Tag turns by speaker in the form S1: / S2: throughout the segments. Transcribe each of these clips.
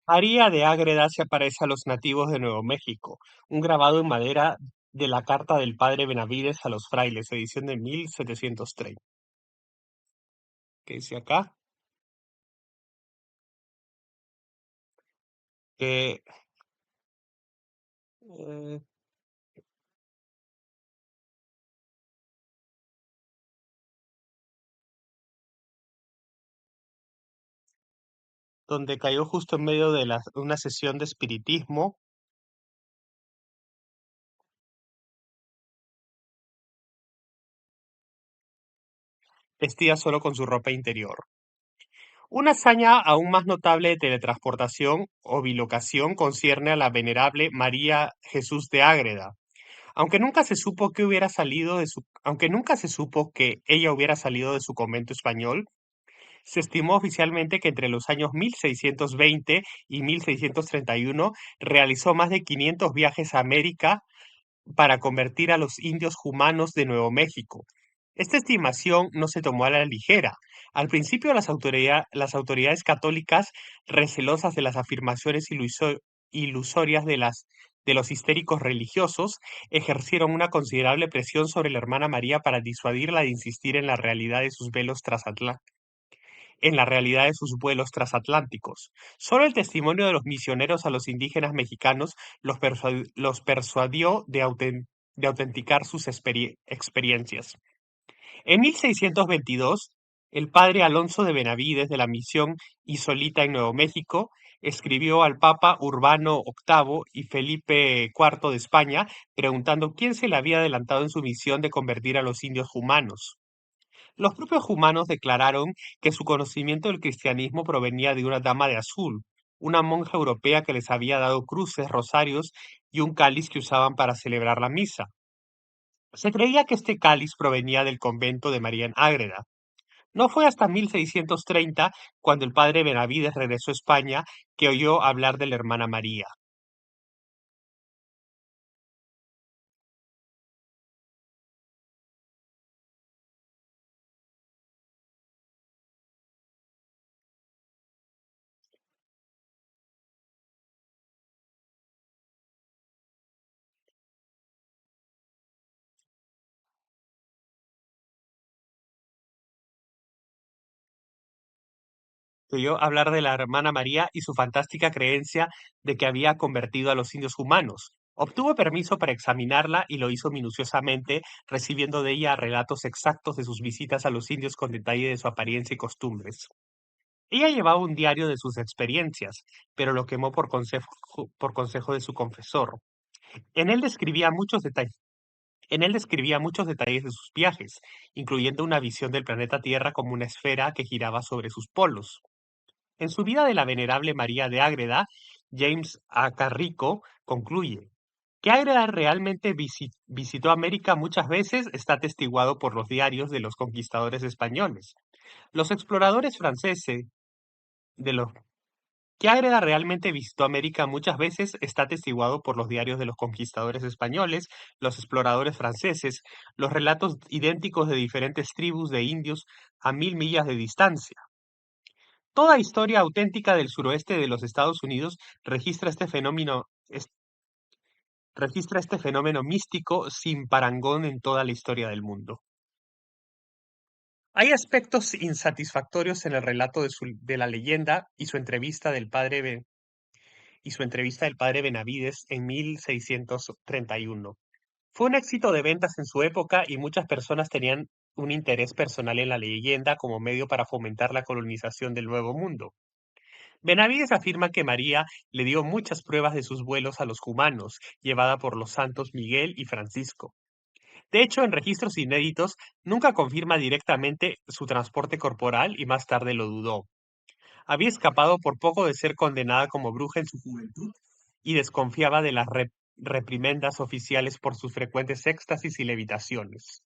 S1: María de Ágreda se aparece a los nativos de Nuevo México, un grabado en madera de la carta del padre Benavides a los frailes, edición de 1730. ¿Qué dice acá? Que, eh, donde cayó justo en medio de una sesión de espiritismo, vestida solo con su ropa interior. Una hazaña aún más notable de teletransportación o bilocación concierne a la venerable María Jesús de Ágreda. Aunque nunca se supo que ella hubiera salido de su convento español, se estimó oficialmente que entre los años 1620 y 1631 realizó más de 500 viajes a América para convertir a los indios jumanos de Nuevo México. Esta estimación no se tomó a la ligera. Al principio las autoridades católicas, recelosas de las afirmaciones ilusorias de los histéricos religiosos, ejercieron una considerable presión sobre la hermana María para disuadirla de insistir en la realidad de sus vuelos transatlánticos. Solo el testimonio de los misioneros a los indígenas mexicanos los persuadió de autenticar sus experiencias. En 1622, el padre Alonso de Benavides de la misión Isolita en Nuevo México escribió al Papa Urbano VIII y Felipe IV de España preguntando quién se le había adelantado en su misión de convertir a los indios humanos. Los propios humanos declararon que su conocimiento del cristianismo provenía de una dama de azul, una monja europea que les había dado cruces, rosarios y un cáliz que usaban para celebrar la misa. Se creía que este cáliz provenía del convento de María en Ágreda. No fue hasta 1630, cuando el padre Benavides regresó a España, que oyó hablar de la hermana María. Oyó hablar de la hermana María y su fantástica creencia de que había convertido a los indios humanos. Obtuvo permiso para examinarla y lo hizo minuciosamente, recibiendo de ella relatos exactos de sus visitas a los indios con detalle de su apariencia y costumbres. Ella llevaba un diario de sus experiencias, pero lo quemó por consejo de su confesor. En él describía muchos detalles. En él describía muchos detalles de sus viajes, incluyendo una visión del planeta Tierra como una esfera que giraba sobre sus polos. En su vida de la venerable María de Ágreda, James A. Carrico concluye que Ágreda realmente visitó América muchas veces está atestiguado por los diarios de los conquistadores españoles. Los exploradores franceses de los que Ágreda realmente visitó América muchas veces está atestiguado por los diarios de los conquistadores españoles, los exploradores franceses, los relatos idénticos de diferentes tribus de indios a 1000 millas de distancia. Toda historia auténtica del suroeste de los Estados Unidos registra este fenómeno místico sin parangón en toda la historia del mundo. Hay aspectos insatisfactorios en el relato de la leyenda y su entrevista del padre Benavides en 1631. Fue un éxito de ventas en su época y muchas personas tenían un interés personal en la leyenda como medio para fomentar la colonización del Nuevo Mundo. Benavides afirma que María le dio muchas pruebas de sus vuelos a los humanos, llevada por los santos Miguel y Francisco. De hecho, en registros inéditos, nunca confirma directamente su transporte corporal y más tarde lo dudó. Había escapado por poco de ser condenada como bruja en su juventud y desconfiaba de las reprimendas oficiales por sus frecuentes éxtasis y levitaciones.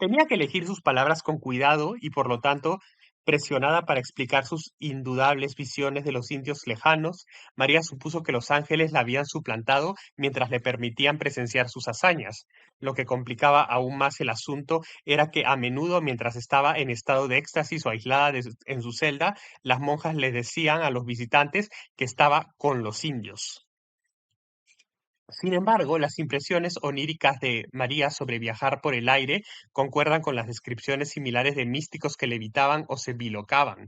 S1: Tenía que elegir sus palabras con cuidado y, por lo tanto, Presionada para explicar sus indudables visiones de los indios lejanos, María supuso que los ángeles la habían suplantado mientras le permitían presenciar sus hazañas. Lo que complicaba aún más el asunto era que a menudo, mientras estaba en estado de éxtasis o aislada en su celda, las monjas le decían a los visitantes que estaba con los indios. Sin embargo, las impresiones oníricas de María sobre viajar por el aire concuerdan con las descripciones similares de místicos que levitaban o se bilocaban.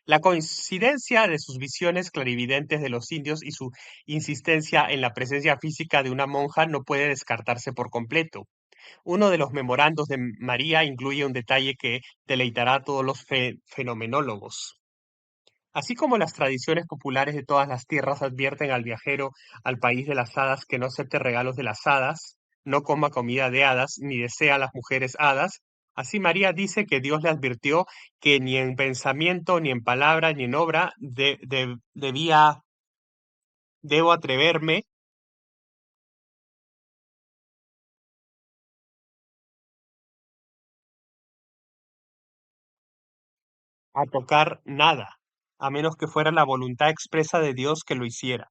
S1: La coincidencia de sus visiones clarividentes de los indios y su insistencia en la presencia física de una monja no puede descartarse por completo. Uno de los memorandos de María incluye un detalle que deleitará a todos los fenomenólogos. Así como las tradiciones populares de todas las tierras advierten al viajero al país de las hadas que no acepte regalos de las hadas, no coma comida de hadas, ni desea a las mujeres hadas, así María dice que Dios le advirtió que ni en pensamiento, ni en palabra, ni en obra debo atreverme a tocar nada, a menos que fuera la voluntad expresa de Dios que lo hiciera.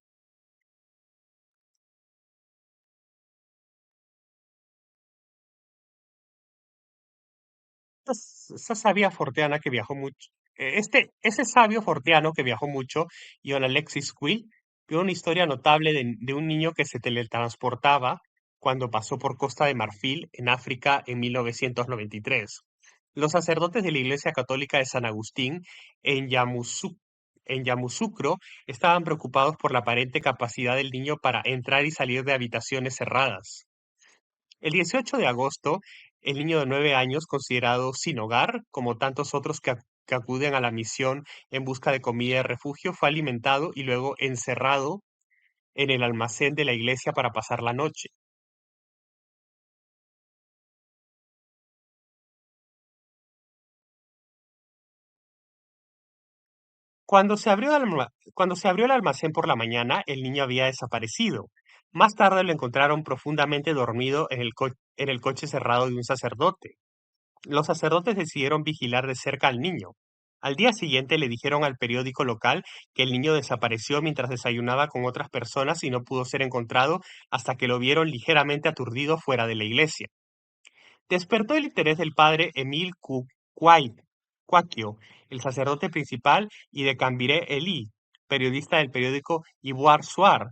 S1: Esa sabia forteana que viajó mucho. Ese sabio forteano que viajó mucho, John Alexis Quill, vio una historia notable de un niño que se teletransportaba cuando pasó por Costa de Marfil, en África, en 1993. Los sacerdotes de la Iglesia Católica de San Agustín, en en Yamoussoukro, estaban preocupados por la aparente capacidad del niño para entrar y salir de habitaciones cerradas. El 18 de agosto, el niño de 9 años, considerado sin hogar, como tantos otros que acuden a la misión en busca de comida y refugio, fue alimentado y luego encerrado en el almacén de la iglesia para pasar la noche. Cuando se abrió el almacén por la mañana, el niño había desaparecido. Más tarde lo encontraron profundamente dormido en el coche cerrado de un sacerdote. Los sacerdotes decidieron vigilar de cerca al niño. Al día siguiente le dijeron al periódico local que el niño desapareció mientras desayunaba con otras personas y no pudo ser encontrado hasta que lo vieron ligeramente aturdido fuera de la iglesia. Despertó el interés del padre Emile Cuaquio, el sacerdote principal, y de Cambiré Elí, periodista del periódico Ivoire Soir.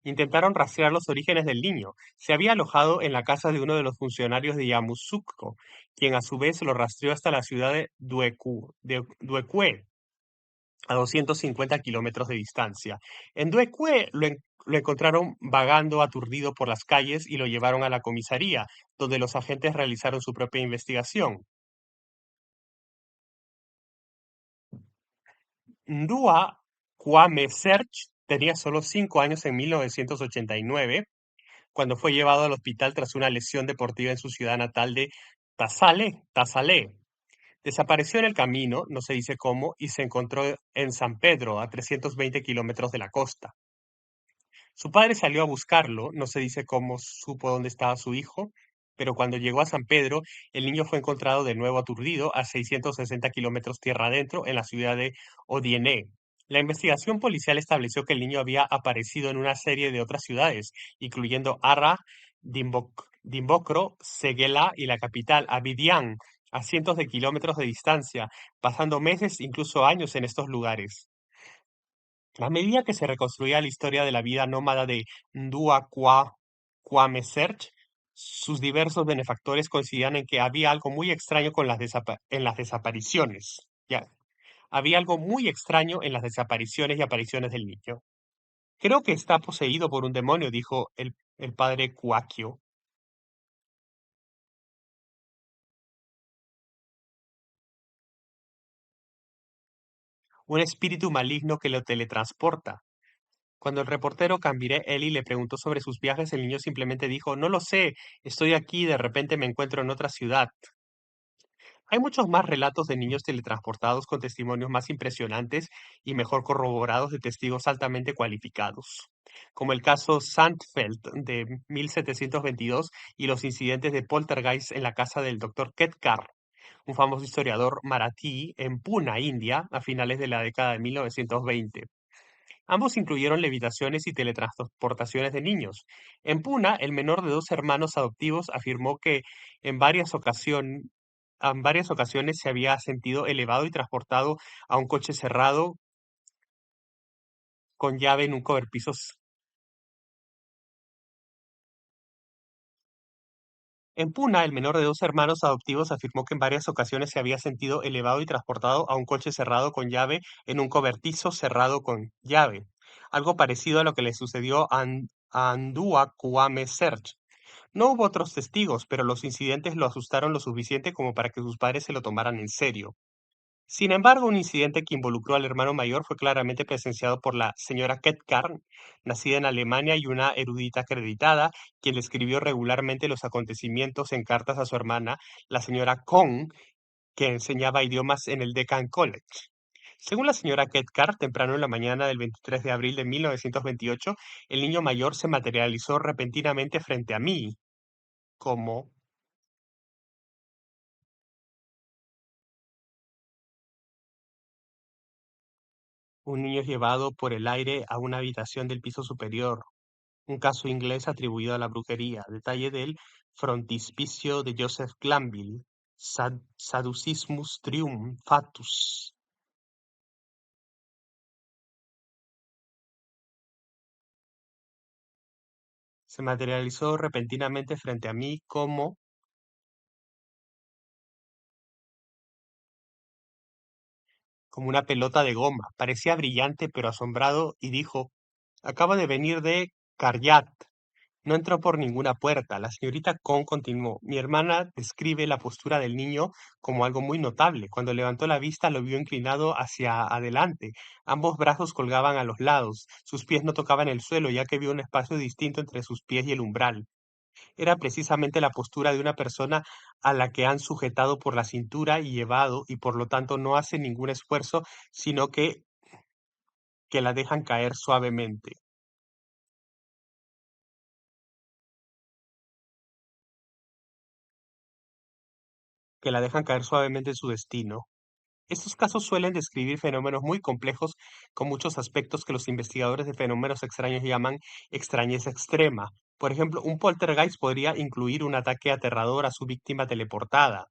S1: Intentaron rastrear los orígenes del niño. Se había alojado en la casa de uno de los funcionarios de Yamoussoukro, quien a su vez lo rastreó hasta la ciudad de Duékoué, a 250 kilómetros de distancia. En Duékoué lo encontraron vagando aturdido por las calles y lo llevaron a la comisaría, donde los agentes realizaron su propia investigación. Ndua Kwame Search tenía solo 5 años en 1989, cuando fue llevado al hospital tras una lesión deportiva en su ciudad natal de Tasale. Desapareció en el camino, no se dice cómo, y se encontró en San Pedro, a 320 kilómetros de la costa. Su padre salió a buscarlo, no se dice cómo supo dónde estaba su hijo, pero cuando llegó a San Pedro, el niño fue encontrado de nuevo aturdido a 660 kilómetros tierra adentro en la ciudad de Odienné. La investigación policial estableció que el niño había aparecido en una serie de otras ciudades, incluyendo Arra, Dimbokro, Séguéla y la capital, Abidjan, a cientos de kilómetros de distancia, pasando meses, incluso años en estos lugares. A medida que se reconstruía la historia de la vida nómada de Kwame Search, sus diversos benefactores coincidían en que había algo muy extraño en las desapariciones. Ya, había algo muy extraño en las desapariciones y apariciones del niño. Creo que está poseído por un demonio, dijo el padre Cuaquio. Un espíritu maligno que lo teletransporta. Cuando el reportero Cambiré Eli le preguntó sobre sus viajes, el niño simplemente dijo, no lo sé, estoy aquí y de repente me encuentro en otra ciudad. Hay muchos más relatos de niños teletransportados con testimonios más impresionantes y mejor corroborados de testigos altamente cualificados, como el caso Sandfeld de 1722 y los incidentes de poltergeist en la casa del doctor Ketkar. un famoso historiador maratí, en Pune, India, a finales de la década de 1920. Ambos incluyeron levitaciones y teletransportaciones de niños. En Puna, el menor de dos hermanos adoptivos afirmó que en en varias ocasiones se había sentido elevado y transportado a un coche cerrado con llave en un cobertizo. En Puna, el menor de dos hermanos adoptivos afirmó que en varias ocasiones se había sentido elevado y transportado a un coche cerrado con llave en un cobertizo cerrado con llave, algo parecido a lo que le sucedió a Andua Kwame Serge. No hubo otros testigos, pero los incidentes lo asustaron lo suficiente como para que sus padres se lo tomaran en serio. Sin embargo, un incidente que involucró al hermano mayor fue claramente presenciado por la señora Kettcar, nacida en Alemania y una erudita acreditada, quien le escribió regularmente los acontecimientos en cartas a su hermana, la señora Kohn, que enseñaba idiomas en el Deccan College. Según la señora Kettcar, temprano en la mañana del 23 de abril de 1928, el niño mayor se materializó repentinamente frente a mí, como un niño es llevado por el aire a una habitación del piso superior. Un caso inglés atribuido a la brujería. Detalle del frontispicio de Joseph Glanville. Sadducismus triumphatus. Se materializó repentinamente frente a mí como una pelota de goma. Parecía brillante pero asombrado y dijo, acaba de venir de Caryat. No entró por ninguna puerta. La señorita Con continuó. Mi hermana describe la postura del niño como algo muy notable. Cuando levantó la vista lo vio inclinado hacia adelante. Ambos brazos colgaban a los lados. Sus pies no tocaban el suelo, ya que vio un espacio distinto entre sus pies y el umbral. Era precisamente la postura de una persona a la que han sujetado por la cintura y llevado, y por lo tanto no hace ningún esfuerzo, sino que la dejan caer suavemente, que la dejan caer suavemente en su destino. Estos casos suelen describir fenómenos muy complejos con muchos aspectos que los investigadores de fenómenos extraños llaman extrañeza extrema. Por ejemplo, un poltergeist podría incluir un ataque aterrador a su víctima teleportada,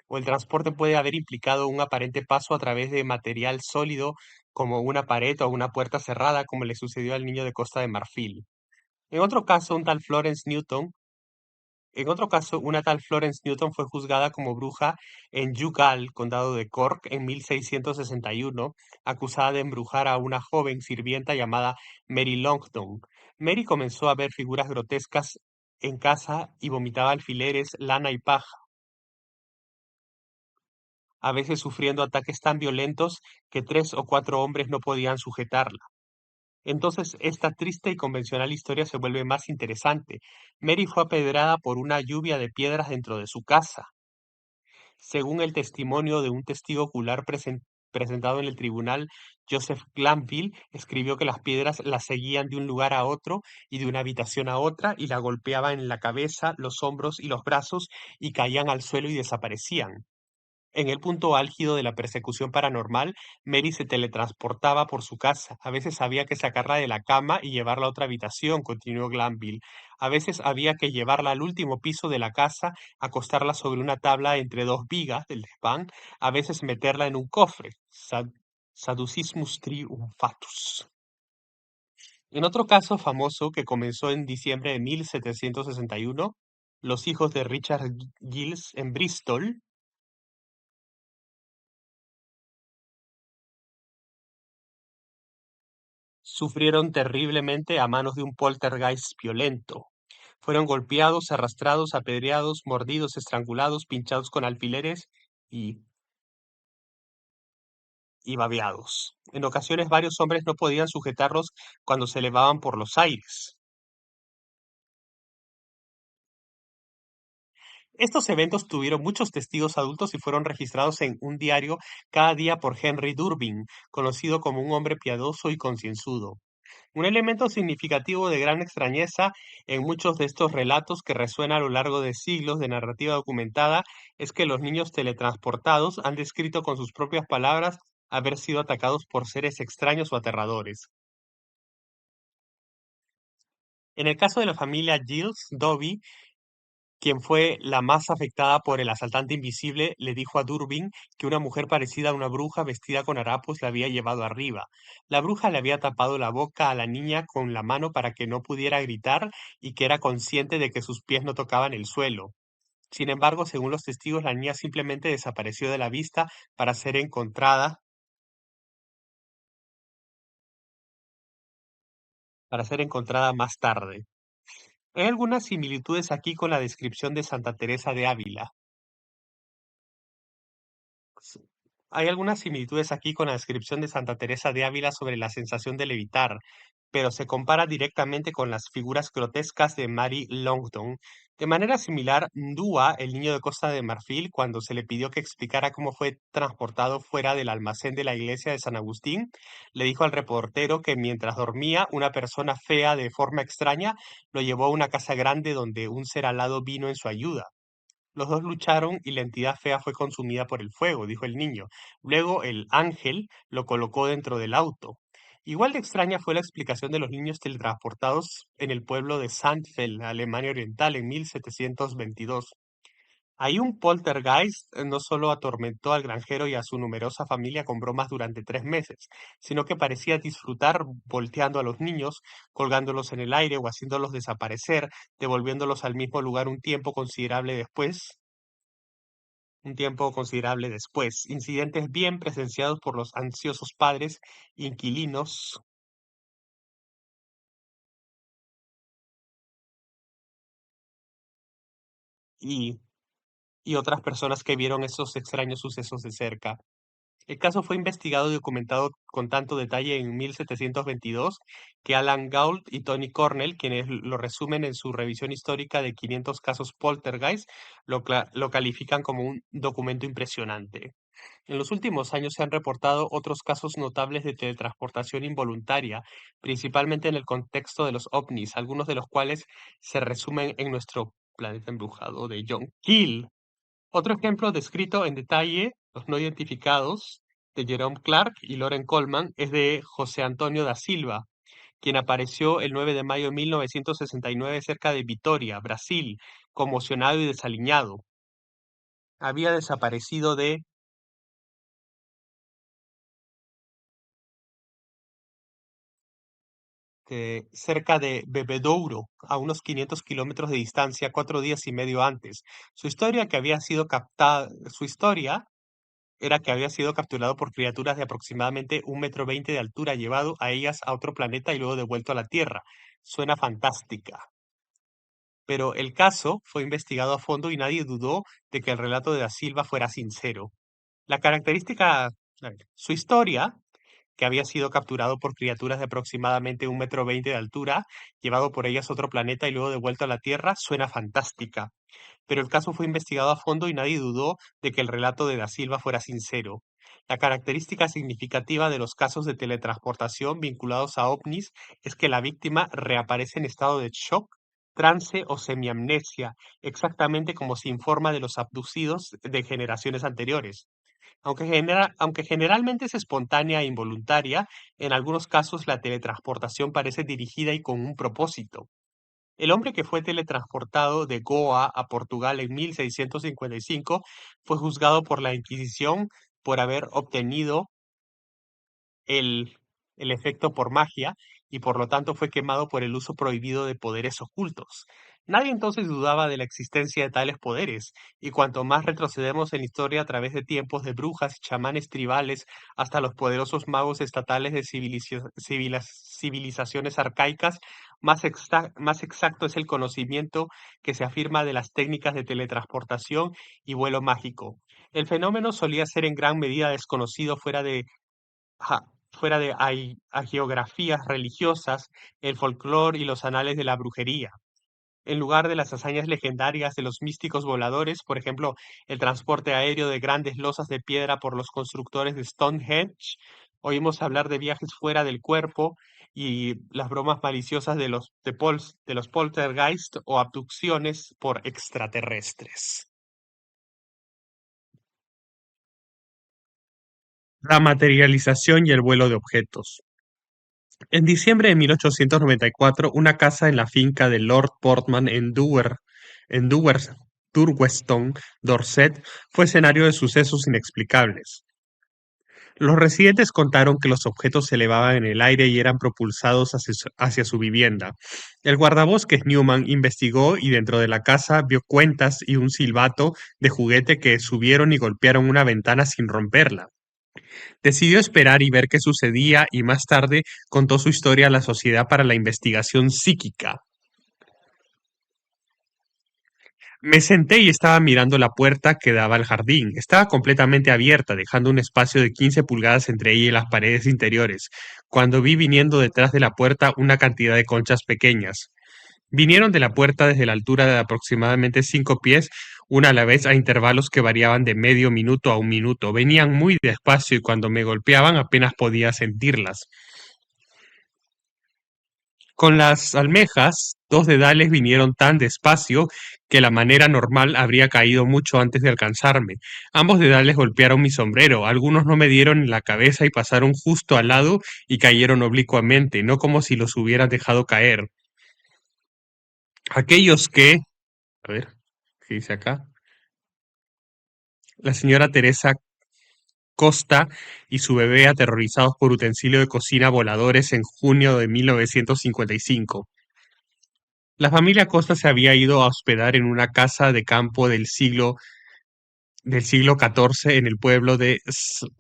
S1: o el transporte puede haber implicado un aparente paso a través de material sólido como una pared o una puerta cerrada, como le sucedió al niño de Costa de Marfil. En otro caso, una tal Florence Newton fue juzgada como bruja en Youghal, condado de Cork, en 1661, acusada de embrujar a una joven sirvienta llamada Mary Longton. Mary comenzó a ver figuras grotescas en casa y vomitaba alfileres, lana y paja, a veces sufriendo ataques tan violentos que tres o cuatro hombres no podían sujetarla. Entonces, esta triste y convencional historia se vuelve más interesante. Mary fue apedrada por una lluvia de piedras dentro de su casa. Según el testimonio de un testigo ocular presentado en el tribunal, Joseph Glanville escribió que las piedras la seguían de un lugar a otro y de una habitación a otra y la golpeaban en la cabeza, los hombros y los brazos y caían al suelo y desaparecían. En el punto álgido de la persecución paranormal, Mary se teletransportaba por su casa. A veces había que sacarla de la cama y llevarla a otra habitación, continuó Glanville. A veces había que llevarla al último piso de la casa, acostarla sobre una tabla entre dos vigas del desván, a veces meterla en un cofre. Sadducismus triumphatus. En otro caso famoso que comenzó en diciembre de 1761, los hijos de Richard Giles en Bristol sufrieron terriblemente a manos de un poltergeist violento. Fueron golpeados, arrastrados, apedreados, mordidos, estrangulados, pinchados con alfileres y, y babeados. En ocasiones varios hombres no podían sujetarlos cuando se elevaban por los aires. Estos eventos tuvieron muchos testigos adultos y fueron registrados en un diario cada día por Henry Durbin, conocido como un hombre piadoso y concienzudo. Un elemento significativo de gran extrañeza en muchos de estos relatos que resuena a lo largo de siglos de narrativa documentada es que los niños teletransportados han descrito con sus propias palabras haber sido atacados por seres extraños o aterradores. En el caso de la familia Giles, Dobby, quien fue la más afectada por el asaltante invisible, le dijo a Durbin que una mujer parecida a una bruja vestida con harapos la había llevado arriba. La bruja le había tapado la boca a la niña con la mano para que no pudiera gritar y que era consciente de que sus pies no tocaban el suelo. Sin embargo, según los testigos, la niña simplemente desapareció de la vista para ser encontrada, para ser encontrada más tarde. Hay algunas similitudes aquí con la descripción de Santa Teresa de Ávila. S- Hay algunas similitudes aquí con la descripción de Santa Teresa de Ávila sobre la sensación de levitar, pero se compara directamente con las figuras grotescas de Mary Longdon. De manera similar, Ndua, el niño de Costa de Marfil, cuando se le pidió que explicara cómo fue transportado fuera del almacén de la iglesia de San Agustín, le dijo al reportero que mientras dormía, una persona fea de forma extraña lo llevó a una casa grande donde un ser alado vino en su ayuda. Los dos lucharon y la entidad fea fue consumida por el fuego, dijo el niño. Luego el ángel lo colocó dentro del auto. Igual de extraña fue la explicación de los niños teletransportados en el pueblo de Sandfeld, Alemania Oriental, en 1722. Ahí un poltergeist no solo atormentó al granjero y a su numerosa familia con bromas durante 3 meses, sino que parecía disfrutar volteando a los niños, colgándolos en el aire o haciéndolos desaparecer, devolviéndolos al mismo lugar un tiempo considerable después, incidentes bien presenciados por los ansiosos padres, inquilinos y, y otras personas que vieron esos extraños sucesos de cerca. El caso fue investigado y documentado con tanto detalle en 1722 que Alan Gault y Tony Cornell, quienes lo resumen en su revisión histórica de 500 casos poltergeist, lo califican como un documento impresionante. En los últimos años se han reportado otros casos notables de teletransportación involuntaria, principalmente en el contexto de los ovnis, algunos de los cuales se resumen en Nuestro planeta embrujado de John Keel. Otro ejemplo descrito en detalle, los no identificados, de Jerome Clark y Loren Coleman, es de José Antonio da Silva, quien apareció el 9 de mayo de 1969 cerca de Vitoria, Brasil, conmocionado y desaliñado. Había desaparecido cerca de Bebedouro, a unos 500 kilómetros de distancia, 4 días y medio antes. Su historia era que había sido capturado por criaturas de aproximadamente 1,20 m de altura, llevado a ellas a otro planeta y luego devuelto a la Tierra. Suena fantástica, pero el caso fue investigado a fondo y nadie dudó de que el relato de Da Silva fuera sincero. La característica, su historia, que había sido capturado por criaturas de aproximadamente 1,20 m de altura, llevado por ellas a otro planeta y luego devuelto a la Tierra, suena fantástica, pero el caso fue investigado a fondo y nadie dudó de que el relato de Da Silva fuera sincero. La característica significativa de los casos de teletransportación vinculados a ovnis es que la víctima reaparece en estado de shock, trance o semiamnesia, exactamente como se informa de los abducidos de generaciones anteriores. Aunque generalmente es espontánea e involuntaria, en algunos casos la teletransportación parece dirigida y con un propósito. El hombre que fue teletransportado de Goa a Portugal en 1655 fue juzgado por la Inquisición por haber obtenido el, el efecto por magia y por lo tanto fue quemado por el uso prohibido de poderes ocultos. Nadie entonces dudaba de la existencia de tales poderes, y cuanto más retrocedemos en la historia a través de tiempos de brujas y chamanes tribales hasta los poderosos magos estatales de civilizaciones arcaicas, más exacto es el conocimiento que se afirma de las técnicas de teletransportación y vuelo mágico. El fenómeno solía ser en gran medida desconocido ajá, fuera de hagiografías religiosas, el folclore y los anales de la brujería. En lugar de las hazañas legendarias de los místicos voladores, por ejemplo, el transporte aéreo de grandes losas de piedra por los constructores de Stonehenge, oímos hablar de viajes fuera del cuerpo y las bromas maliciosas de los poltergeist o abducciones por extraterrestres. La materialización y el vuelo de objetos. En diciembre de 1894, una casa en la finca de Lord Portman en Durweston, Dorset, fue escenario de sucesos inexplicables. Los residentes contaron que los objetos se elevaban en el aire y eran propulsados hacia su vivienda. El guardabosques Newman investigó y dentro de la casa vio cuentas y un silbato de juguete que subieron y golpearon una ventana sin romperla. Decidió esperar y ver qué sucedía y más tarde contó su historia a la Sociedad para la Investigación Psíquica. Me senté y estaba mirando la puerta que daba al jardín. Estaba completamente abierta, dejando un espacio de 15 pulgadas entre ella y las paredes interiores, cuando vi viniendo detrás de la puerta una cantidad de conchas pequeñas. Vinieron de la puerta desde la altura de aproximadamente 5 pies, una a la vez a intervalos que variaban de medio minuto a un minuto. Venían muy despacio y cuando me golpeaban apenas podía sentirlas. Con las almejas, 2 dedales vinieron tan despacio que la manera normal habría caído mucho antes de alcanzarme. Ambos dedales golpearon mi sombrero, algunos no me dieron en la cabeza y pasaron justo al lado y cayeron oblicuamente, no como si los hubieran dejado caer. Aquellos que... A ver, ¿qué dice acá? La señora Teresa Costa y su bebé aterrorizados por utensilios de cocina voladores en junio de 1955. La familia Costa se había ido a hospedar en una casa de campo del siglo XIV en el pueblo de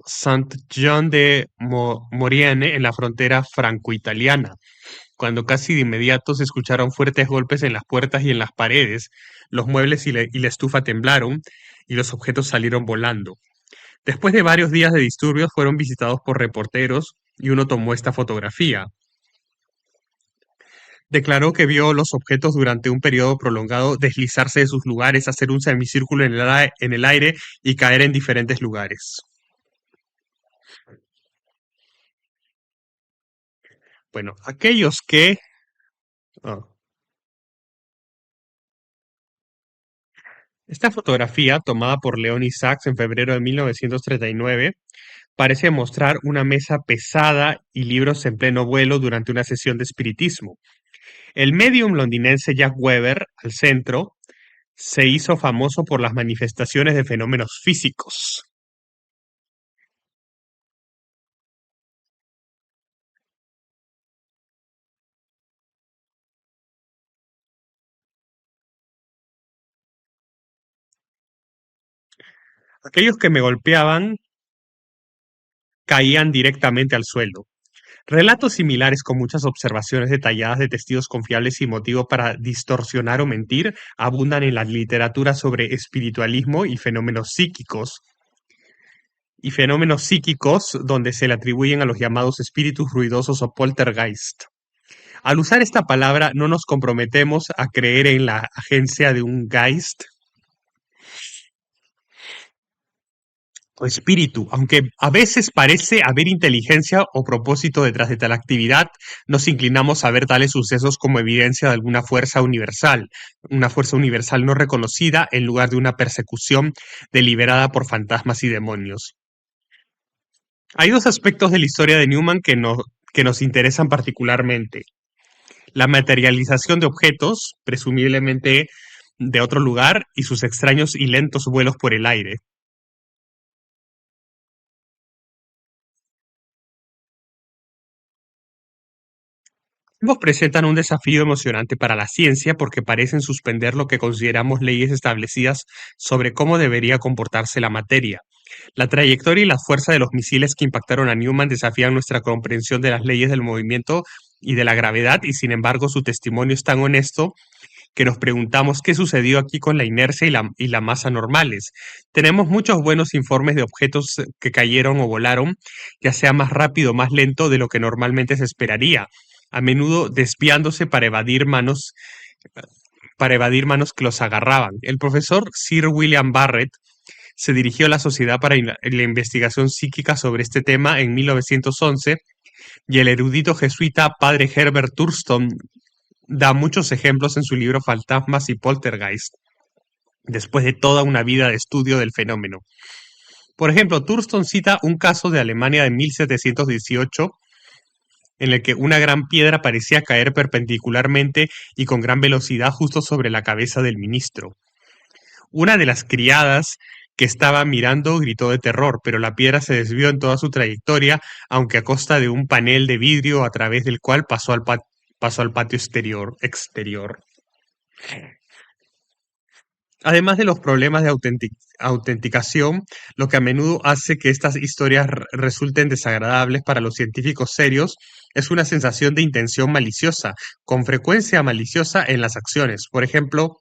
S1: Saint-Jean-de-Maurienne, en la frontera franco-italiana. Cuando casi de inmediato se escucharon fuertes golpes en las puertas y en las paredes, los muebles y la estufa temblaron y los objetos salieron volando. Después de varios días de disturbios, fueron visitados por reporteros y uno tomó esta fotografía. Declaró que vio los objetos durante un periodo prolongado deslizarse de sus lugares, hacer un semicírculo en el aire y caer en diferentes lugares. Bueno, aquellos que... ah, esta fotografía, tomada por Leonie Sachs en febrero de 1939, parece mostrar una mesa pesada y libros en pleno vuelo durante una sesión de espiritismo. El medium londinense Jack Weber, al centro, se hizo famoso por las manifestaciones de fenómenos físicos. Aquellos que me golpeaban caían directamente al suelo. Relatos similares con muchas observaciones detalladas de testigos confiables y motivo para distorsionar o mentir abundan en la literatura sobre espiritualismo y fenómenos psíquicos donde se le atribuyen a los llamados espíritus ruidosos o poltergeist. Al usar esta palabra no nos comprometemos a creer en la agencia de un geist o espíritu, aunque a veces parece haber inteligencia o propósito detrás de tal actividad, nos inclinamos a ver tales sucesos como evidencia de alguna fuerza universal, una fuerza universal no reconocida en lugar de una persecución deliberada por fantasmas y demonios. Hay 2 aspectos de la historia de Newman que nos interesan particularmente. La materialización de objetos, presumiblemente de otro lugar, y sus extraños y lentos vuelos por el aire. Ambos presentan un desafío emocionante para la ciencia porque parecen suspender lo que consideramos leyes establecidas sobre cómo debería comportarse la materia. La trayectoria y la fuerza de los misiles que impactaron a Newman desafían nuestra comprensión de las leyes del movimiento y de la gravedad, y sin embargo su testimonio es tan honesto que nos preguntamos qué sucedió aquí con la inercia y la masa normales. Tenemos muchos buenos informes de objetos que cayeron o volaron, ya sea más rápido o más lento de lo que normalmente se esperaría, a menudo desviándose para evadir manos que los agarraban. El profesor Sir William Barrett se dirigió a la Sociedad para la Investigación Psíquica sobre este tema en 1911 Y el erudito jesuita padre Herbert Thurston da muchos ejemplos en su libro Fantasmas y Poltergeist, después de toda una vida de estudio del fenómeno. Por ejemplo, Thurston cita un caso de Alemania de 1718 en el que una gran piedra parecía caer perpendicularmente y con gran velocidad justo sobre la cabeza del ministro. Una de las criadas que estaba mirando gritó de terror, pero la piedra se desvió en toda su trayectoria, aunque a costa de un panel de vidrio a través del cual pasó al patio exterior. Además de los problemas de autenticación, lo que a menudo hace que estas historias resulten desagradables para los científicos serios es una sensación de intención maliciosa, con frecuencia maliciosa en las acciones. Por ejemplo,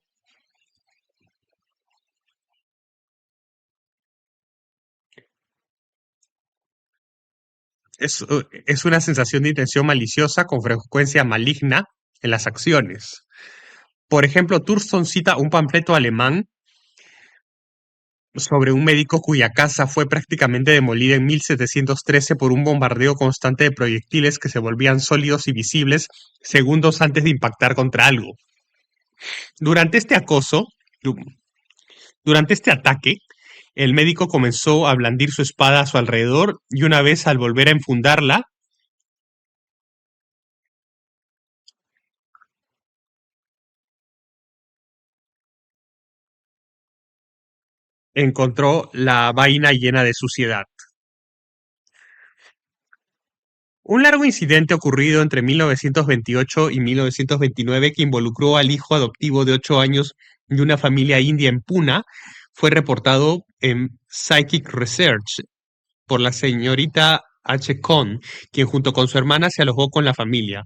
S1: es una sensación de intención maliciosa con frecuencia maligna en las acciones. Por ejemplo, Thurston cita un panfleto alemán sobre un médico cuya casa fue prácticamente demolida en 1713 por un bombardeo constante de proyectiles que se volvían sólidos y visibles segundos antes de impactar contra algo. Durante este acoso, durante este ataque, el médico comenzó a blandir su espada a su alrededor y una vez al volver a enfundarla, encontró la vaina llena de suciedad. Un largo incidente ocurrido entre 1928 y 1929 que involucró al hijo adoptivo de 8 años de una familia india en Pune fue reportado en Psychic Research por la señorita H. Cohn, quien junto con su hermana se alojó con la familia.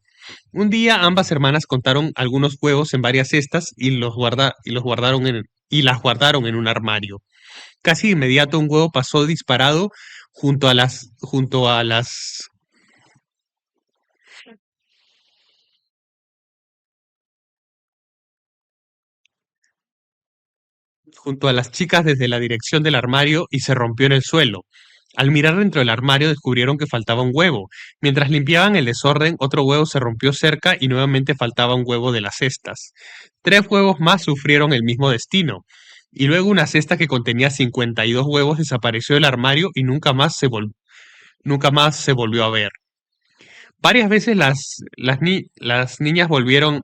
S1: Un día ambas hermanas contaron algunos huevos en varias cestas y las guardaron en un armario. Casi de inmediato un huevo pasó disparado junto a las chicas desde la dirección del armario y se rompió en el suelo. Al mirar dentro del armario descubrieron que faltaba un huevo. Mientras limpiaban el desorden, otro huevo se rompió cerca y nuevamente faltaba un huevo de las cestas. 3 huevos más sufrieron el mismo destino. Y luego una cesta que contenía 52 huevos desapareció del armario y nunca más se volvió a ver. Varias veces las niñas volvieron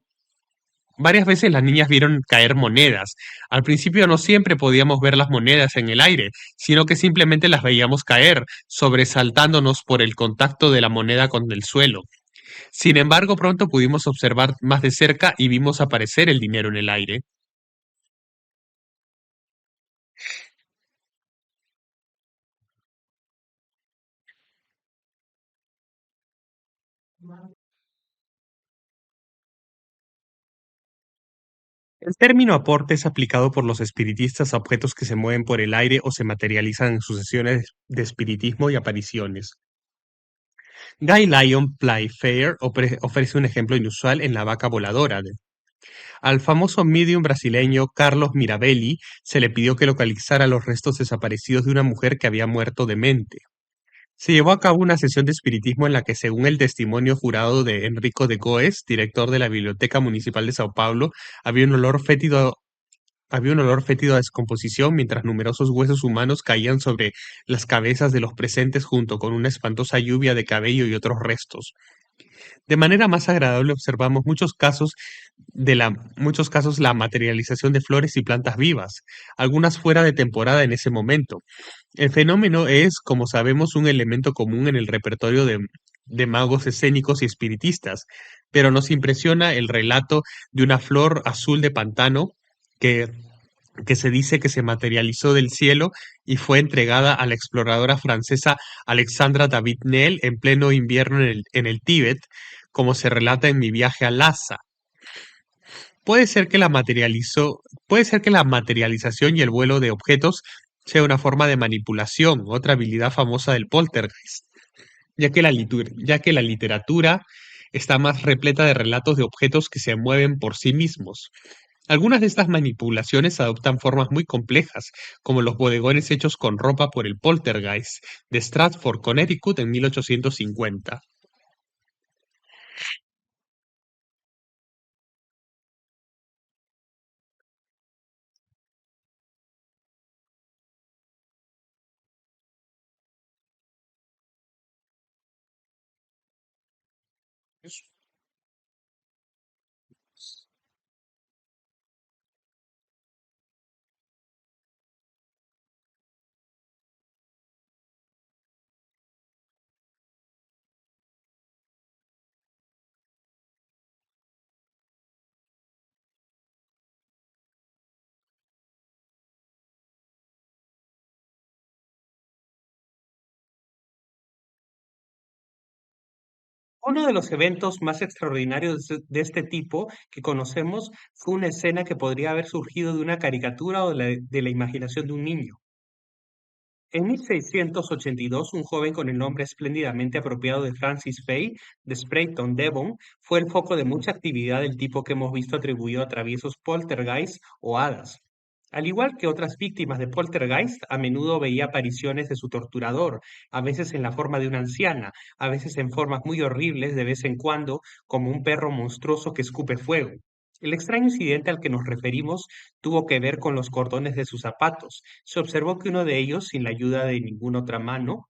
S1: Varias veces las niñas vieron caer monedas. Al principio no siempre podíamos ver las monedas en el aire, sino que simplemente las veíamos caer, sobresaltándonos por el contacto de la moneda con el suelo. Sin embargo, pronto pudimos observar más de cerca y vimos aparecer el dinero en el aire. El término aporte es aplicado por los espiritistas a objetos que se mueven por el aire o se materializan en sucesiones de espiritismo y apariciones. Guy Lyon Playfair ofrece un ejemplo inusual en la vaca voladora. Al famoso medium brasileño Carlos Mirabelli se le pidió que localizara los restos desaparecidos de una mujer que había muerto de mente. Se llevó a cabo una sesión de espiritismo en la que, según el testimonio jurado de Enrico de Goes, director de la Biblioteca Municipal de Sao Paulo, había un olor fétido, había un olor fétido a descomposición mientras numerosos huesos humanos caían sobre las cabezas de los presentes junto con una espantosa lluvia de cabello y otros restos. De manera más agradable observamos muchos casos la materialización de flores y plantas vivas, algunas fuera de temporada en ese momento. El fenómeno es, como sabemos, un elemento común en el repertorio de magos escénicos y espiritistas, pero nos impresiona el relato de una flor azul de pantano que que se dice que se materializó del cielo y fue entregada a la exploradora francesa Alexandra David Nel en pleno invierno en el Tíbet, como se relata en Mi viaje a Lhasa. Puede ser que puede ser que la materialización y el vuelo de objetos sea una forma de manipulación, otra habilidad famosa del poltergeist, ya que la literatura está más repleta de relatos de objetos que se mueven por sí mismos. Algunas de estas manipulaciones adoptan formas muy complejas, como los bodegones hechos con ropa por el poltergeist de Stratford, Connecticut en 1850. Uno de los eventos más extraordinarios de este tipo que conocemos fue una escena que podría haber surgido de una caricatura o de la imaginación de un niño. En 1682, un joven con el nombre espléndidamente apropiado de Francis Fay, de Sprayton, Devon, fue el foco de mucha actividad del tipo que hemos visto atribuido a traviesos poltergeist o hadas. Al igual que otras víctimas de poltergeist, a menudo veía apariciones de su torturador, a veces en la forma de una anciana, a veces en formas muy horribles, de vez en cuando, como un perro monstruoso que escupe fuego. El extraño incidente al que nos referimos tuvo que ver con los cordones de sus zapatos. Se observó que uno de ellos, sin la ayuda de ninguna otra mano,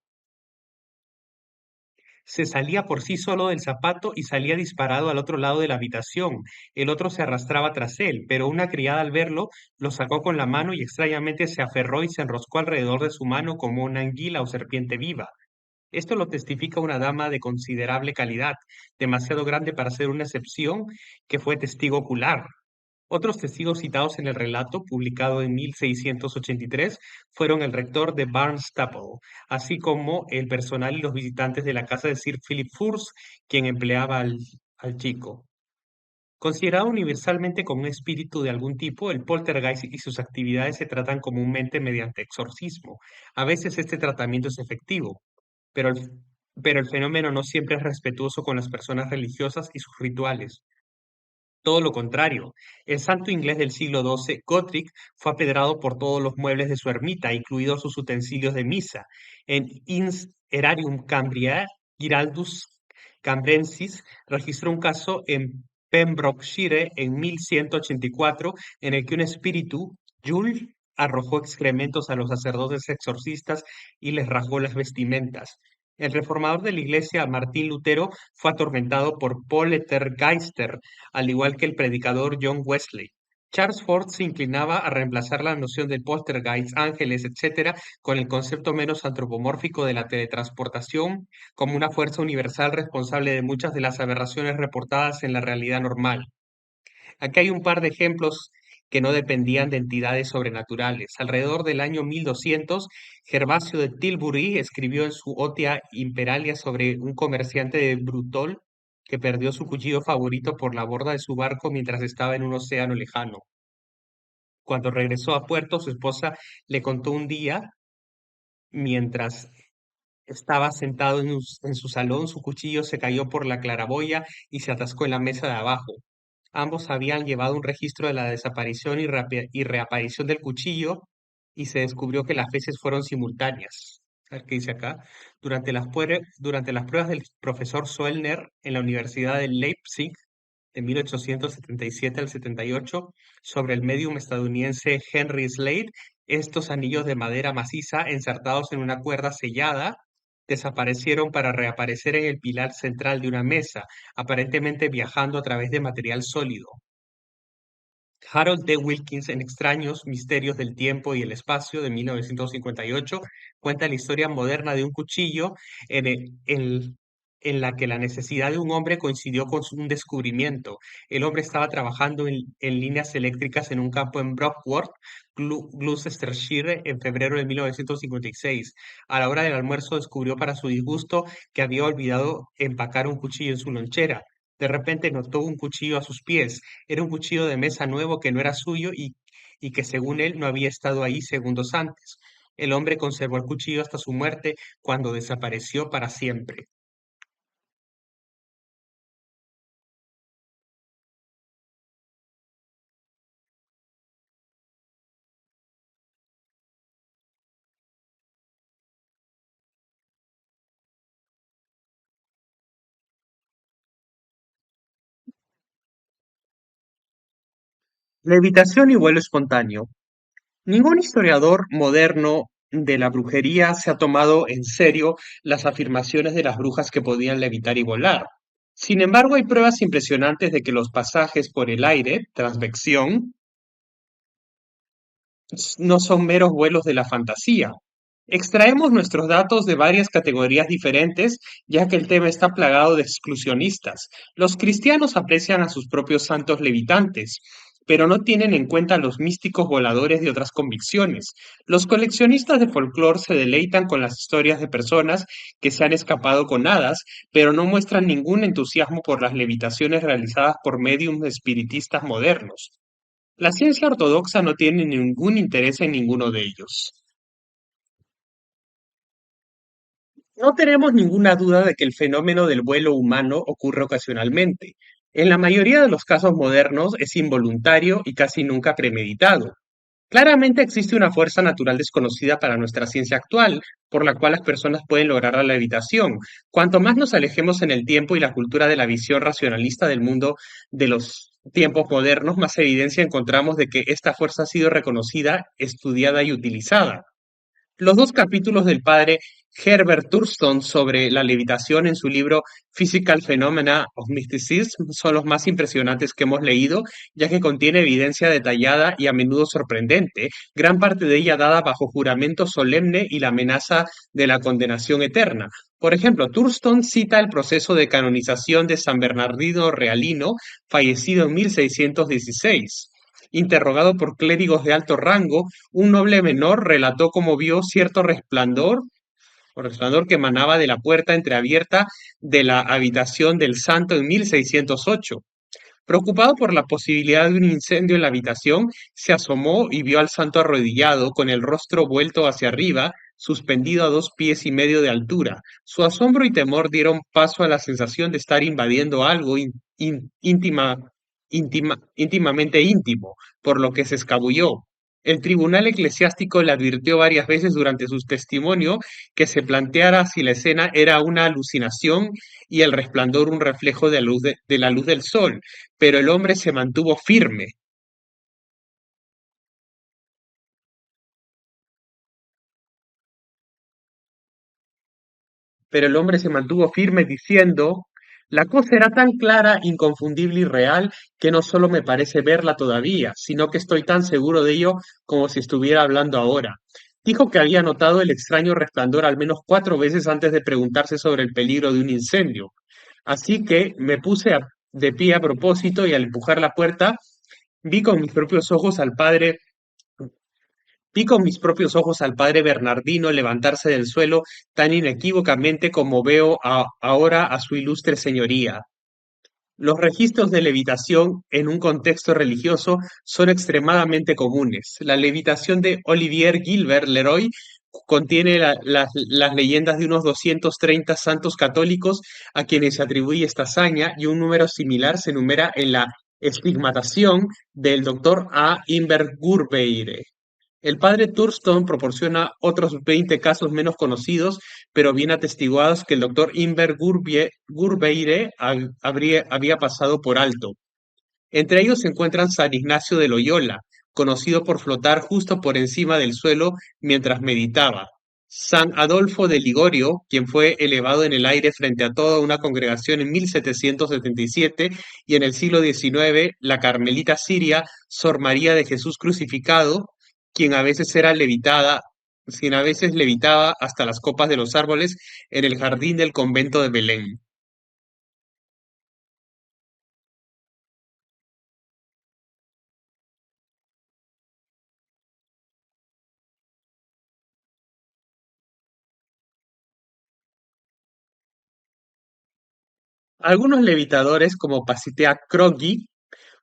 S1: se salía por sí solo del zapato y salía disparado al otro lado de la habitación. El otro se arrastraba tras él, pero una criada al verlo lo sacó con la mano y extrañamente se aferró y se enroscó alrededor de su mano como una anguila o serpiente viva. Esto lo testifica una dama de considerable calidad, demasiado grande para ser una excepción, que fue testigo ocular. Otros testigos citados en el relato, publicado en 1683, fueron el rector de Barnstaple, así como el personal y los visitantes de la casa de Sir Philip Furse, quien empleaba al chico. Considerado universalmente como un espíritu de algún tipo, el poltergeist y sus actividades se tratan comúnmente mediante exorcismo. A veces este tratamiento es efectivo, pero pero el fenómeno no siempre es respetuoso con las personas religiosas y sus rituales. Todo lo contrario, el santo inglés del siglo XII, Godric, fue apedrado por todos los muebles de su ermita, incluidos sus utensilios de misa. En Ins Herarium Cambriae, Giraldus Cambrensis registró un caso en Pembrokeshire en 1184 en el que un espíritu, Yule, arrojó excrementos a los sacerdotes exorcistas y les rasgó las vestimentas. El reformador de la iglesia, Martín Lutero, fue atormentado por Poltergeister, al igual que el predicador John Wesley. Charles Ford se inclinaba a reemplazar la noción del poltergeist, ángeles, etcétera, con el concepto menos antropomórfico de la teletransportación como una fuerza universal responsable de muchas de las aberraciones reportadas en la realidad normal. Aquí hay un par de ejemplos que no dependían de entidades sobrenaturales. Alrededor del año 1200, Gervasio de Tilbury escribió en su Otia Imperalia sobre un comerciante de Brutol que perdió su cuchillo favorito por la borda de su barco mientras estaba en un océano lejano. Cuando regresó a puerto, su esposa le contó un día, mientras estaba sentado en su salón, su cuchillo se cayó por la claraboya y se atascó en la mesa de abajo. Ambos habían llevado un registro de la desaparición y reaparición del cuchillo y se descubrió que las veces fueron simultáneas. A ver qué dice acá. Durante las pruebas del profesor Soellner en la Universidad de Leipzig de 1877 al 78 sobre el medium estadounidense Henry Slade, estos anillos de madera maciza insertados en una cuerda sellada desaparecieron para reaparecer en el pilar central de una mesa, aparentemente viajando a través de material sólido. Harold D. Wilkins en Extraños Misterios del Tiempo y el Espacio de 1958 cuenta la historia moderna de un cuchillo en la que la necesidad de un hombre coincidió con un descubrimiento. El hombre estaba trabajando en líneas eléctricas en un campo en Brockworth, Gloucestershire, en febrero de 1956. A la hora del almuerzo descubrió para su disgusto que había olvidado empacar un cuchillo en su lonchera. De repente notó un cuchillo a sus pies. Era un cuchillo de mesa nuevo que no era suyo y que según él no había estado ahí segundos antes. El hombre conservó el cuchillo hasta su muerte, cuando desapareció para siempre. Levitación y vuelo espontáneo. Ningún historiador moderno de la brujería se ha tomado en serio las afirmaciones de las brujas que podían levitar y volar. Sin embargo, hay pruebas impresionantes de que los pasajes por el aire, transvección, no son meros vuelos de la fantasía. Extraemos nuestros datos de varias categorías diferentes, ya que el tema está plagado de exclusionistas. Los cristianos aprecian a sus propios santos levitantes, pero no tienen en cuenta los místicos voladores de otras convicciones. Los coleccionistas de folclore se deleitan con las historias de personas que se han escapado con hadas, pero no muestran ningún entusiasmo por las levitaciones realizadas por médiums espiritistas modernos. La ciencia ortodoxa no tiene ningún interés en ninguno de ellos. No tenemos ninguna duda de que el fenómeno del vuelo humano ocurre ocasionalmente. En la mayoría de los casos modernos es involuntario y casi nunca premeditado. Claramente existe una fuerza natural desconocida para nuestra ciencia actual, por la cual las personas pueden lograr la levitación. Cuanto más nos alejemos en el tiempo y la cultura de la visión racionalista del mundo de los tiempos modernos, más evidencia encontramos de que esta fuerza ha sido reconocida, estudiada y utilizada. Los dos capítulos del padre Herbert Thurston sobre la levitación en su libro Physical Phenomena of Mysticism son los más impresionantes que hemos leído, ya que contiene evidencia detallada y a menudo sorprendente, gran parte de ella dada bajo juramento solemne y la amenaza de la condenación eterna. Por ejemplo, Thurston cita el proceso de canonización de San Bernardino Realino, fallecido en 1616. Interrogado por clérigos de alto rango, un noble menor relató cómo vio cierto resplandor, o resplandor que emanaba de la puerta entreabierta de la habitación del santo en 1608. Preocupado por la posibilidad de un incendio en la habitación, se asomó y vio al santo arrodillado, con el rostro vuelto hacia arriba, suspendido a 2 pies y medio de altura. Su asombro y temor dieron paso a la sensación de estar invadiendo algo íntimamente íntimo, por lo que se escabulló. El tribunal eclesiástico le advirtió varias veces durante su testimonio que se planteara si la escena era una alucinación y el resplandor un reflejo de la luz del sol, pero el hombre se mantuvo firme. Pero el hombre se mantuvo firme diciendo, la cosa era tan clara, inconfundible y real que no solo me parece verla todavía, sino que estoy tan seguro de ello como si estuviera hablando ahora. Dijo que había notado el extraño resplandor al menos 4 veces antes de preguntarse sobre el peligro de un incendio. Así que me puse de pie a propósito y al empujar la puerta vi con mis propios ojos al padre Vi con mis propios ojos al padre Bernardino levantarse del suelo tan inequívocamente como veo ahora a su ilustre señoría. Los registros de levitación en un contexto religioso son extremadamente comunes. La levitación de Olivier Gilbert Leroy contiene las leyendas de unos 230 santos católicos a quienes se atribuye esta hazaña, y un número similar se enumera en la estigmatación del doctor A. Imbert Gurbeire. El padre Thurston proporciona otros 20 casos menos conocidos, pero bien atestiguados, que el doctor Inver Gurbeire había pasado por alto. Entre ellos se encuentran San Ignacio de Loyola, conocido por flotar justo por encima del suelo mientras meditaba; San Adolfo de Ligorio, quien fue elevado en el aire frente a toda una congregación en 1777; y en el siglo XIX, la carmelita siria Sor María de Jesús Crucificado, quien a veces era levitada, quien a veces levitaba hasta las copas de los árboles en el jardín del convento de Belén. Algunos levitadores, como Pasitea Croggi,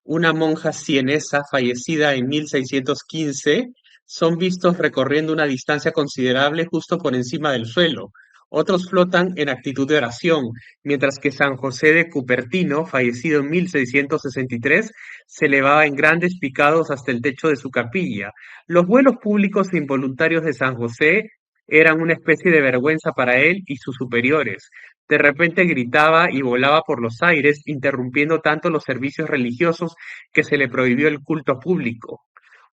S1: una monja sienesa fallecida en 1615, son vistos recorriendo una distancia considerable justo por encima del suelo. Otros flotan en actitud de oración, mientras que San José de Cupertino, fallecido en 1663, se elevaba en grandes picados hasta el techo de su capilla. Los vuelos públicos e involuntarios de San José eran una especie de vergüenza para él y sus superiores. De repente gritaba y volaba por los aires, interrumpiendo tanto los servicios religiosos que se le prohibió el culto público.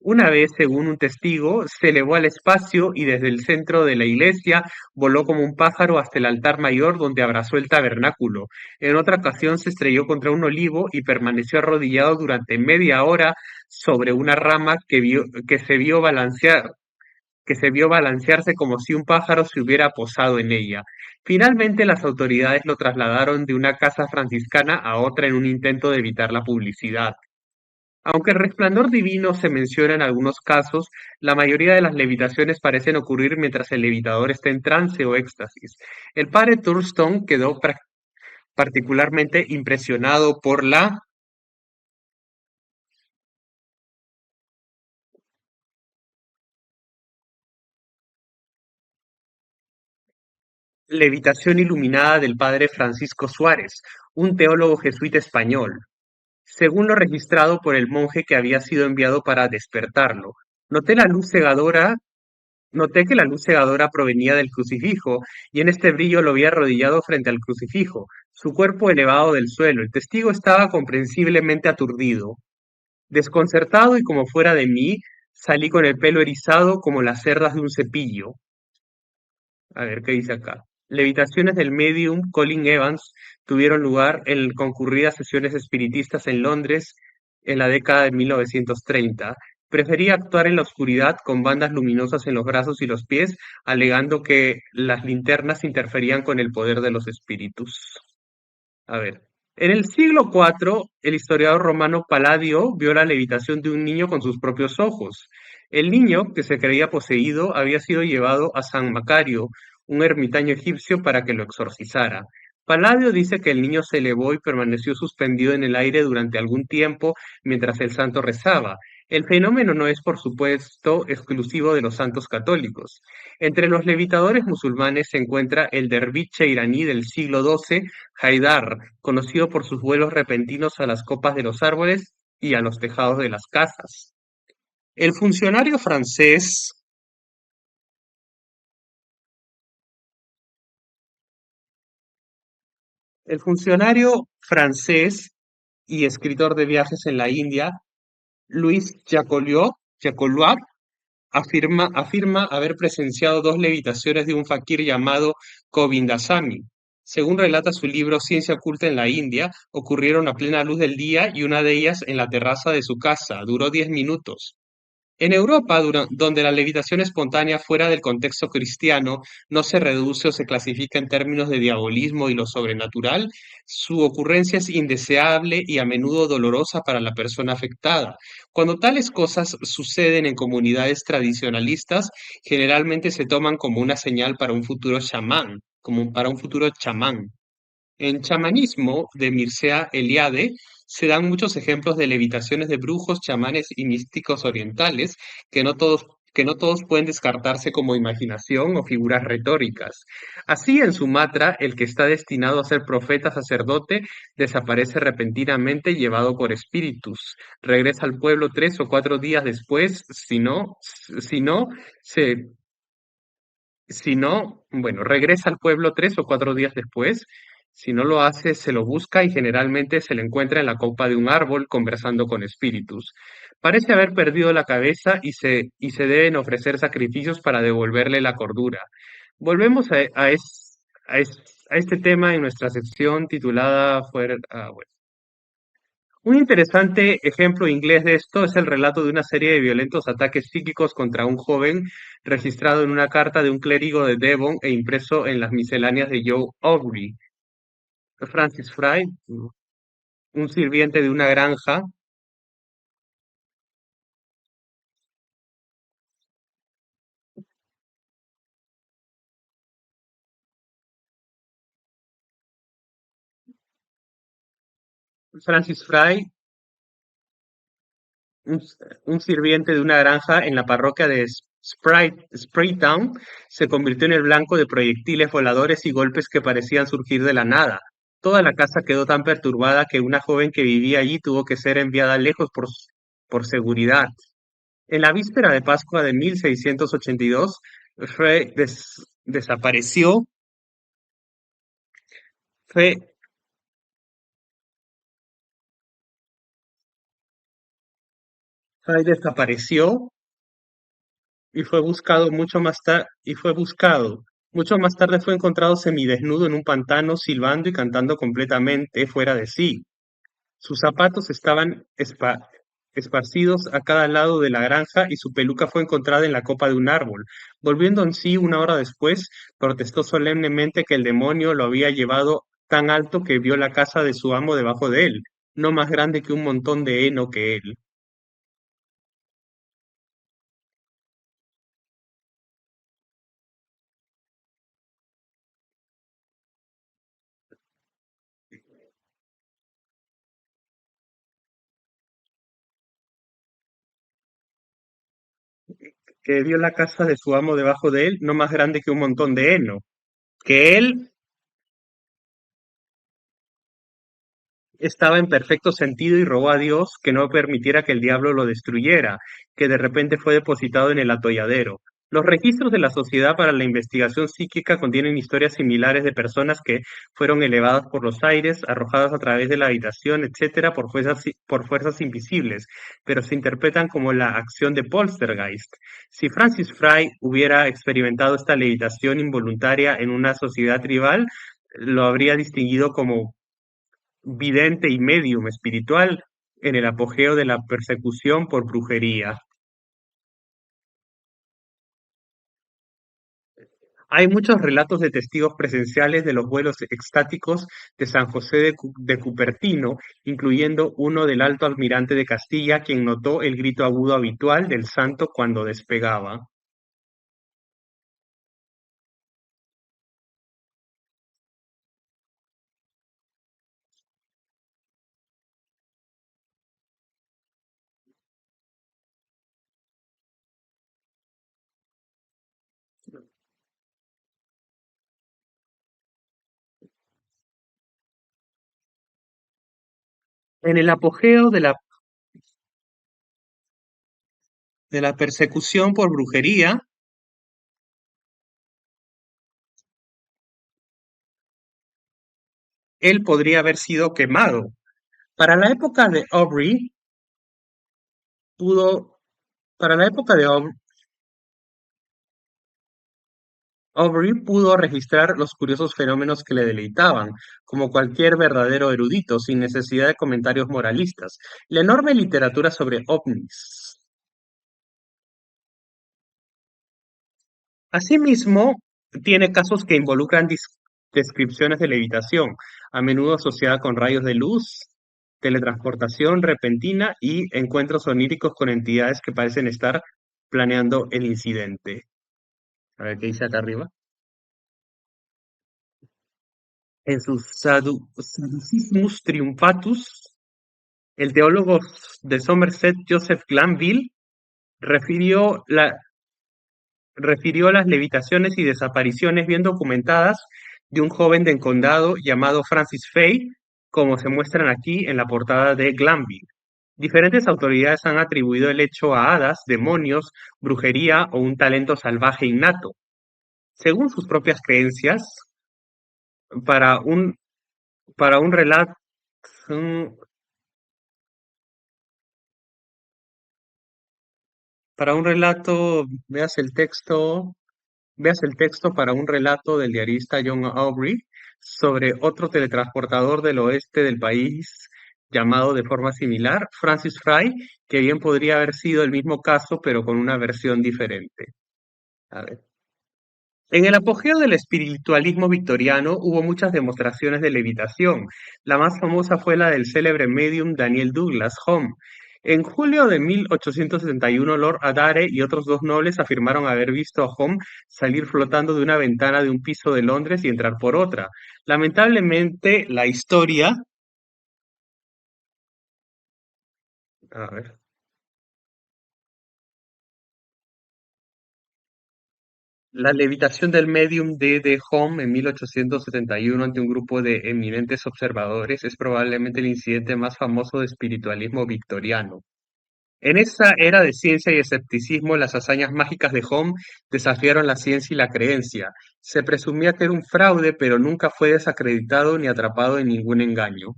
S1: Una vez, según un testigo, se elevó al espacio y desde el centro de la iglesia voló como un pájaro hasta el altar mayor donde abrazó el tabernáculo. En otra ocasión se estrelló contra un olivo y permaneció arrodillado durante media hora sobre una rama que se vio balancearse como si un pájaro se hubiera posado en ella. Finalmente, las autoridades lo trasladaron de una casa franciscana a otra en un intento de evitar la publicidad. Aunque el resplandor divino se menciona en algunos casos, la mayoría de las levitaciones parecen ocurrir mientras el levitador está en trance o éxtasis. El padre Thurston quedó particularmente impresionado por la levitación iluminada del padre Francisco Suárez, un teólogo jesuita español. Según lo registrado por el monje que había sido enviado para despertarlo, noté la luz cegadora, noté que la luz cegadora provenía del crucifijo, y en este brillo lo vi arrodillado frente al crucifijo, su cuerpo elevado del suelo. El testigo estaba comprensiblemente aturdido. Desconcertado y como fuera de mí, salí con el pelo erizado como las cerdas de un cepillo. A ver qué dice acá. Levitaciones del medium Colin Evans tuvieron lugar en concurridas sesiones espiritistas en Londres en la década de 1930. Prefería actuar en la oscuridad con bandas luminosas en los brazos y los pies, alegando que las linternas interferían con el poder de los espíritus. A ver. En el siglo IV, el historiador romano Palladio vio la levitación de un niño con sus propios ojos. El niño, que se creía poseído, había sido llevado a San Macario, un ermitaño egipcio, para que lo exorcizara. Palladio dice que el niño se elevó y permaneció suspendido en el aire durante algún tiempo mientras el santo rezaba. El fenómeno no es, por supuesto, exclusivo de los santos católicos. Entre los levitadores musulmanes se encuentra el derviche iraní del siglo XII, Haidar, conocido por sus vuelos repentinos a las copas de los árboles y a los tejados de las casas. El funcionario francés, el funcionario francés y escritor de viajes en la India, Louis Jacoliot, afirma haber presenciado dos levitaciones de un fakir llamado Govindasamy. Según relata su libro Ciencia oculta en la India, ocurrieron a plena luz del día y una de ellas en la terraza de su casa. Duró 10 minutos. En Europa, donde la levitación espontánea fuera del contexto cristiano no se reduce o se clasifica en términos de diabolismo y lo sobrenatural, su ocurrencia es indeseable y a menudo dolorosa para la persona afectada. Cuando tales cosas suceden en comunidades tradicionalistas, generalmente se toman como una señal para un futuro chamán, como para un futuro chamán. En chamanismo de Mircea Eliade se dan muchos ejemplos de levitaciones de brujos, chamanes y místicos orientales que no todos pueden descartarse como imaginación o figuras retóricas. Así, en Sumatra, el que está destinado a ser profeta sacerdote desaparece repentinamente llevado por espíritus. Regresa al pueblo 3 o 4 días después, se si no, bueno, regresa al pueblo 3 o 4 días después. Si no lo hace, se lo busca y generalmente se le encuentra en la copa de un árbol conversando con espíritus. Parece haber perdido la cabeza y se deben ofrecer sacrificios para devolverle la cordura. Volvemos a este tema en nuestra sección titulada bueno. Un interesante ejemplo inglés de esto es el relato de una serie de violentos ataques psíquicos contra un joven registrado en una carta de un clérigo de Devon e impreso en las misceláneas de Joe Aubrey. Francis Fry, un sirviente de una granja. Francis Fry, un, un sirviente de una granja en la parroquia de Spraytown, se convirtió en el blanco de proyectiles voladores y golpes que parecían surgir de la nada. Toda la casa quedó tan perturbada que una joven que vivía allí tuvo que ser enviada lejos por seguridad. En la víspera de Pascua de 1682, Frey desapareció. Fue Fry desapareció y fue buscado Mucho más tarde fue encontrado semidesnudo en un pantano, silbando y cantando completamente fuera de sí. Sus zapatos estaban esparcidos a cada lado de la granja y su peluca fue encontrada en la copa de un árbol. Volviendo en sí una hora después, protestó solemnemente que el demonio lo había llevado tan alto que vio la casa de su amo debajo de él, no más grande que un montón de heno que él. Que vio la casa de su amo debajo de él, no más grande que un montón de heno, que él estaba en perfecto sentido y rogó a Dios que no permitiera que el diablo lo destruyera, que de repente fue depositado en el atolladero. Los registros de la Sociedad para la Investigación Psíquica contienen historias similares de personas que fueron elevadas por los aires, arrojadas a través de la habitación, etcétera, por fuerzas invisibles, pero se interpretan como la acción de poltergeist. Si Francis Fry hubiera experimentado esta levitación involuntaria en una sociedad tribal, lo habría distinguido como vidente y medium espiritual en el apogeo de la persecución por brujería. Hay muchos relatos de testigos presenciales de los vuelos extáticos de San José de Cupertino, incluyendo uno del alto almirante de Castilla, quien notó el grito agudo habitual del santo cuando despegaba. En el apogeo de la persecución por brujería, él podría haber sido quemado. Para la época de Aubrey, pudo, para la época de Aubrey pudo registrar los curiosos fenómenos que le deleitaban, como cualquier verdadero erudito, sin necesidad de comentarios moralistas. La enorme literatura sobre ovnis. Asimismo, tiene casos que involucran descripciones de levitación, a menudo asociada con rayos de luz, teletransportación repentina y encuentros oníricos con entidades que parecen estar planeando el incidente. A ver qué dice acá arriba. En su Sadducismus Triumphatus, el teólogo de Somerset, Joseph Glanville, refirió, la- refirió las levitaciones y desapariciones bien documentadas de un joven del condado llamado Francis Fay, como se muestran aquí en la portada de Glanville. Diferentes autoridades han atribuido el hecho a hadas, demonios, brujería o un talento salvaje innato. Según sus propias creencias, para un, para un relato, para un relato, veas el texto para un relato del diarista John Aubrey sobre otro teletransportador del oeste del país llamado de forma similar Francis Fry, que bien podría haber sido el mismo caso, pero con una versión diferente. A ver. En el apogeo del espiritualismo victoriano hubo muchas demostraciones de levitación. La más famosa fue la del célebre medium Daniel Douglas Home. En julio de 1871, Lord Adare y otros dos nobles afirmaron haber visto a Home salir flotando de una ventana de un piso de Londres y entrar por otra. Lamentablemente, a ver, la levitación del medium D. Home en 1871 ante un grupo de eminentes observadores es probablemente el incidente más famoso de espiritualismo victoriano. En esa era de ciencia y escepticismo, las hazañas mágicas de Home desafiaron la ciencia y la creencia. Se presumía que era un fraude, pero nunca fue desacreditado ni atrapado en ningún engaño.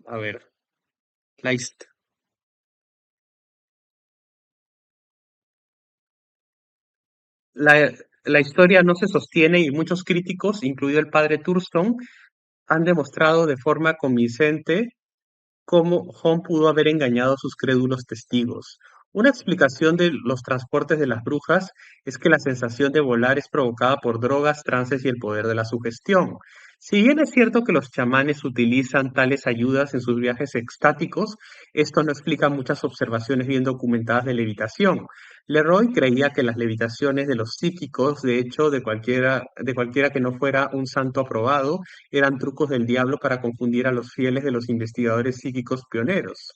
S1: A ver, la, his- la, la historia no se sostiene y muchos críticos, incluido el padre Thurston, han demostrado de forma convincente cómo Holmes pudo haber engañado a sus crédulos testigos. Una explicación de los transportes de las brujas es que la sensación de volar es provocada por drogas, trances y el poder de la sugestión. Si bien es cierto que los chamanes utilizan tales ayudas en sus viajes extáticos, esto no explica muchas observaciones bien documentadas de levitación. Leroy creía que las levitaciones de los psíquicos, de hecho, de cualquiera que no fuera un santo aprobado, eran trucos del diablo para confundir a los fieles de los investigadores psíquicos pioneros.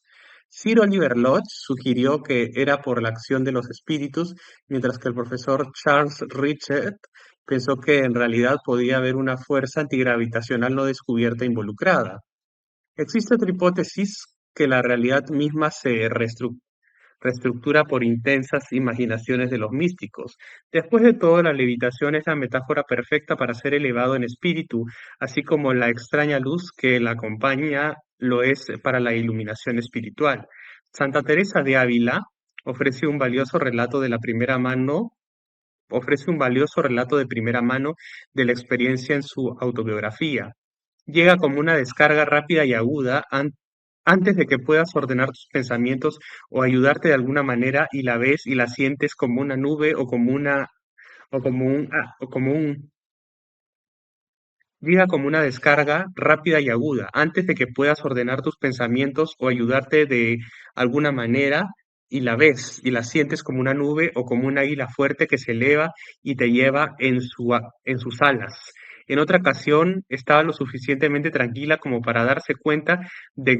S1: Sir Oliver Lodge sugirió que era por la acción de los espíritus, mientras que el profesor Charles Richard pensó que en realidad podía haber una fuerza antigravitacional no descubierta involucrada. Existe otra hipótesis que la realidad misma se reestructura por intensas imaginaciones de los místicos. Después de todo, la levitación es la metáfora perfecta para ser elevado en espíritu, así como la extraña luz que la acompaña lo es para la iluminación espiritual. Santa Teresa de Ávila ofrece un valioso relato de la primera mano ofrece un valioso relato de primera mano de la experiencia en su autobiografía. Llega como una descarga rápida y aguda antes de que puedas ordenar tus pensamientos o ayudarte de alguna manera y la ves y la sientes como una nube o como un llega como una descarga rápida y aguda, antes de que puedas ordenar tus pensamientos o ayudarte de alguna manera, y la ves y la sientes como una nube o como un águila fuerte que se eleva y te lleva en sus alas. En otra ocasión estaba lo suficientemente tranquila como para darse cuenta de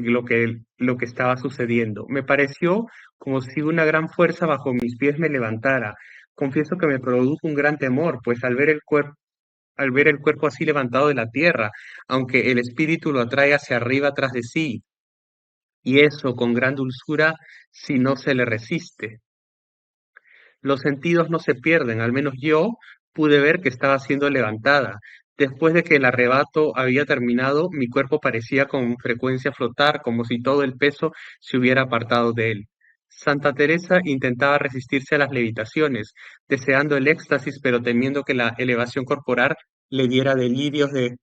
S1: lo que estaba sucediendo. Me pareció como si una gran fuerza bajo mis pies me levantara. Confieso que me produjo un gran temor, pues al ver el cuerpo así levantado de la tierra, aunque el espíritu lo atrae hacia arriba tras de sí, y eso con gran dulzura si no se le resiste. Los sentidos no se pierden, al menos yo pude ver que estaba siendo levantada. Después de que el arrebato había terminado, mi cuerpo parecía con frecuencia flotar, como si todo el peso se hubiera apartado de él. Santa Teresa intentaba resistirse a las levitaciones, deseando el éxtasis, le diera delirios de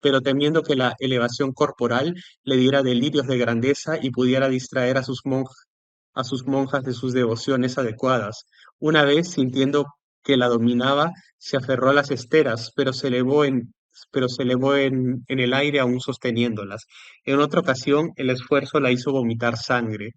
S1: pero temiendo que la elevación corporal le diera delirios de grandeza y pudiera distraer a sus monjas de sus devociones adecuadas. Una vez, sintiendo que la dominaba, se aferró a las esteras, pero se elevó en el aire aún sosteniéndolas. En otra ocasión, el esfuerzo la hizo vomitar sangre.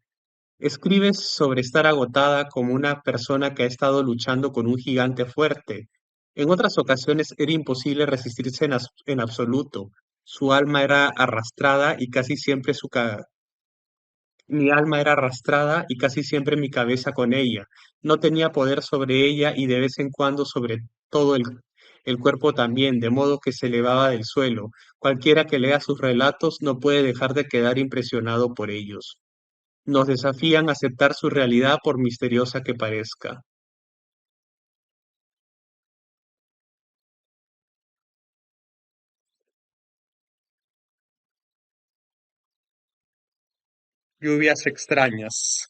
S1: Escribes sobre estar agotada como una persona que ha estado luchando con un gigante fuerte. En otras ocasiones era imposible resistirse en absoluto. Su alma era arrastrada y casi siempre mi alma era arrastrada y casi siempre mi cabeza con ella. No tenía poder sobre ella y de vez en cuando sobre todo el cuerpo también, de modo que se elevaba del suelo. Cualquiera que lea sus relatos no puede dejar de quedar impresionado por ellos. Nos desafían a aceptar su realidad por misteriosa que parezca. Lluvias extrañas.